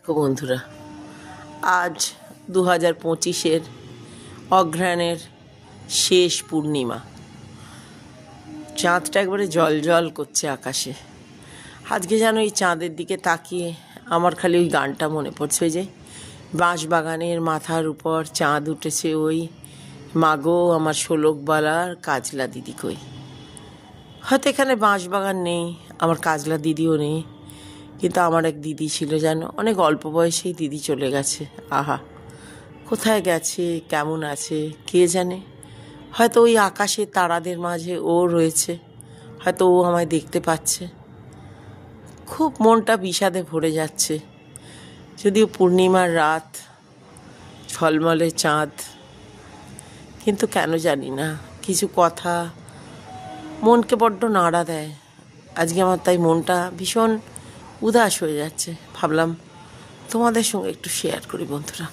দেখো বন্ধুরা, আজ 2025-এর অঘ্রাণের শেষ পূর্ণিমা। চাঁদটা একবারে জল জল করছে আকাশে। আজকে যেন এই চাঁদের দিকে তাকিয়ে আমার খালি ওই গানটা মনে পড়ছে, ওই যে বাঁশবাগানের মাথার উপর চাঁদ উঠেছে, ওই মাগো আমার শোলকবালার কাজলা দিদি কই। হয়তো এখানে বাঁশবাগান নেই, আমার কাজলা দিদিও নেই, কিন্তু আমার এক দিদি ছিল, জানো, অনেক অল্প বয়সেই দিদি চলে গেছে। আহা, কোথায় গেছে, কেমন আছে কে জানে। হয়তো ওই আকাশের তারাদের মাঝে ও রয়েছে, হয়তো ও আমায় দেখতে পাচ্ছে। খুব মনটা বিষাদে ভরে যাচ্ছে। যদিও পূর্ণিমার রাত, ঝলমলে চাঁদ, কিন্তু কেন জানি না কিছু কথা মনকে বড্ড নাড়া দেয়। আজকে আমার তাই মনটা ভীষণ উদাস হয়ে যাচ্ছে। ভাবলাম তোমাদের সঙ্গে একটু শেয়ার করি বন্ধুরা।